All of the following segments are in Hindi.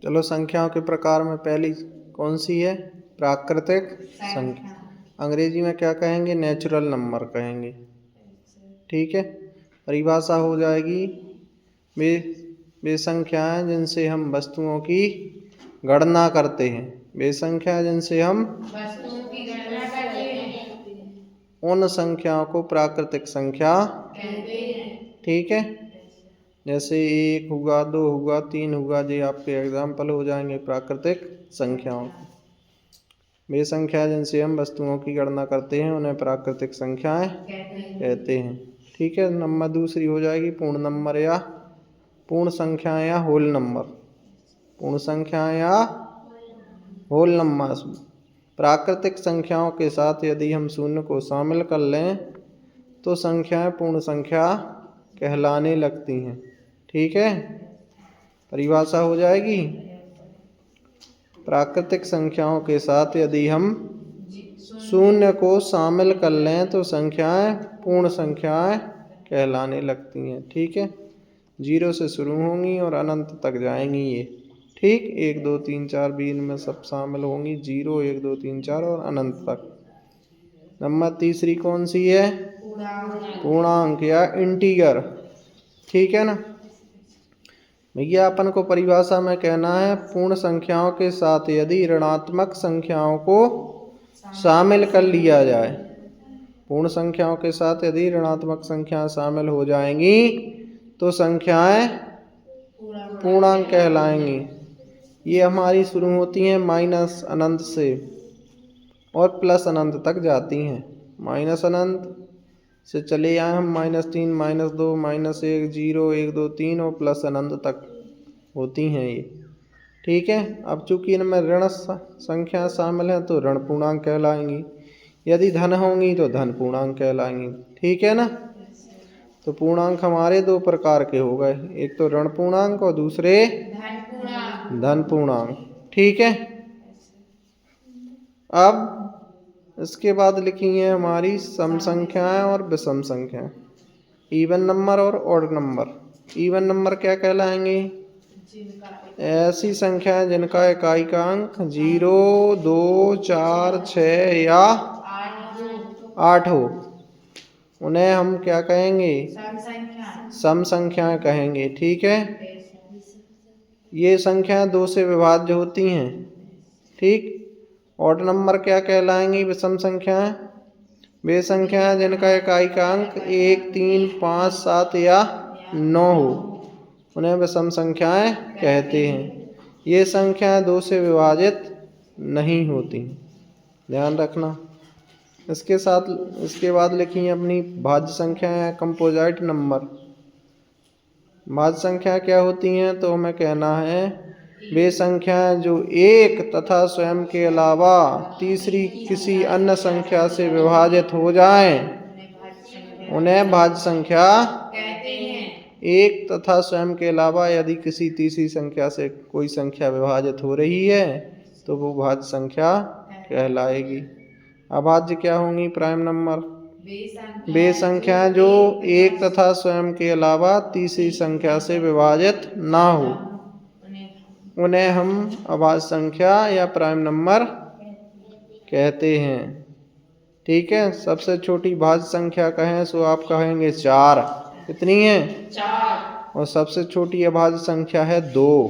चलो संख्याओं के प्रकार में पहली कौन सी है? प्राकृतिक संख्या। अंग्रेजी में क्या कहेंगे? नेचुरल नंबर कहेंगे। ठीक है। परिभाषा हो जाएगी, वे संख्याएं जिनसे हम वस्तुओं की गणना करते हैं। वे संख्याएं जिनसे हम वस्तुओं की गणना करते हैं, उन संख्याओं को प्राकृतिक संख्या कहते हैं। ठीक है। जैसे 1 हुआ, 2 हुआ, 3 हुआ, ये आपके एग्जाम्पल हो जाएंगे प्राकृतिक संख्याओं के। वे संख्या जिनसे हम वस्तुओं की गणना करते हैं उन्हें प्राकृतिक संख्याएं कहते हैं। ठीक है। नंबर दूसरी हो जाएगी पूर्ण नंबर या पूर्ण संख्याएं या होल नंबर। पूर्ण संख्याएं या होल नंबर। प्राकृतिक संख्याओं के साथ यदि हम शून्य को शामिल कर लें तो संख्याएं पूर्ण संख्या कहलाने लगती हैं। ठीक है। परिभाषा हो जाएगी, प्राकृतिक संख्याओं के साथ यदि हम शून्य को शामिल कर लें तो संख्याएं पूर्ण संख्याएं कहलाने लगती हैं। ठीक है। 0 से शुरू होंगी और अनंत तक जाएंगी ये। ठीक, 1 2 3 4 भी इनमें सब शामिल होंगी। 0 1 2 3 4 और अनंत तक। नंबर तीसरी कौन सी है? पूर्णांक या इंटीगर। ठीक है ना भैया। अपन को परिभाषा में कहना है पूर्ण संख्याओं के साथ यदि ऋणात्मक संख्याओं को शामिल कर लिया जाए। पूर्ण संख्याओं के साथ यदि ऋणात्मक संख्याएं शामिल हो जाएंगी तो संख्याएं पूर्णांक कहलाएंगी। ये हमारी शुरू होती हैं माइनस अनंत से और प्लस अनंत तक जाती हैं। माइनस अनंत से चले आए हम -3 -2 -1 0 1 2 3 और प्लस अनंत तक होती हैं ये। ठीक है। अब चूंकि इनमें ऋण संख्या शामिल है तो ऋण पूर्णांक कहलाएंगी। यदि धन होंगी तो धन पूर्णांक कहलाएंगी। ठीक है ना। तो पूर्णांक हमारे दो प्रकार के हो गए, एक तो ऋण पूर्णांक और दूसरे धन पूर्णांक। ठीक है। अब इसके बाद लिखी है हमारी सम संख्याएं और विषम संख्याएं। इवन नंबर और ऑड नंबर। इवन नंबर क्या कहलाएंगे? ऐसी संख्याएं जिनका इकाई का अंक 0 2 4 6 या 8 हो, उन्हें हम क्या कहेंगे? सम संख्याएं कहेंगे। ठीक है। ये संख्याएं 2 से विभाज्य होती हैं। ठीक। ऑड नंबर क्या कहलाएंगी? विषम संख्याएं। वे संख्याएं जिनका इकाई का अंक 1 3 5 7 या 9 हो, उन्हें विषम संख्याएं कहते हैं। ये संख्याएं 2 से विभाजित नहीं होती, ध्यान रखना। इसके बाद लिखी है अपनी भाज्य संख्याएं, कंपोजिट नंबर। भाज्य संख्या क्या होती हैं? तो हमें कहना है वे संख्याएं जो एक तथा स्वयं के अलावा तीसरी किसी अन्य संख्या से विभाजित हो जाएं, उन्हें भाज्य संख्या कहते हैं। एक तथा स्वयं के अलावा यदि किसी तीसरी संख्या से कोई संख्या विभाजित हो रही है तो वो भाज्य संख्या कहलाएगी। अभाज्य क्या होंगी? Prime number. वे संख्याएं जो एक तथा स्वयं के अलावा तीसरी संख्या से विभाजित ना हो, उन्हें हम अभाज्य संख्या या प्राइम नंबर कहते हैं। ठीक है। सबसे छोटी भाज्य संख्या कहें सो आप कहेंगे 4। कितनी है? 4। और सबसे छोटी अभाज्य संख्या है 2।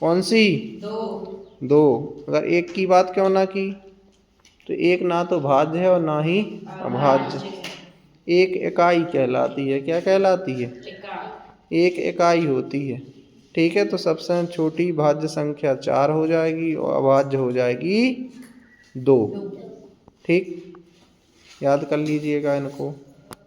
कौन सी? 2। अगर एक की बात क्यों ना की, तो एक ना तो भाज्य है और ना ही अभाज्य। एक इकाई कहलाती है। क्या कहलाती है? एक इकाई होती है। ठीक है। तो सबसे छोटी भाज्य संख्या 4 हो जाएगी और अभाज्य हो जाएगी 2। ठीक, याद कर लीजिएगा इनको।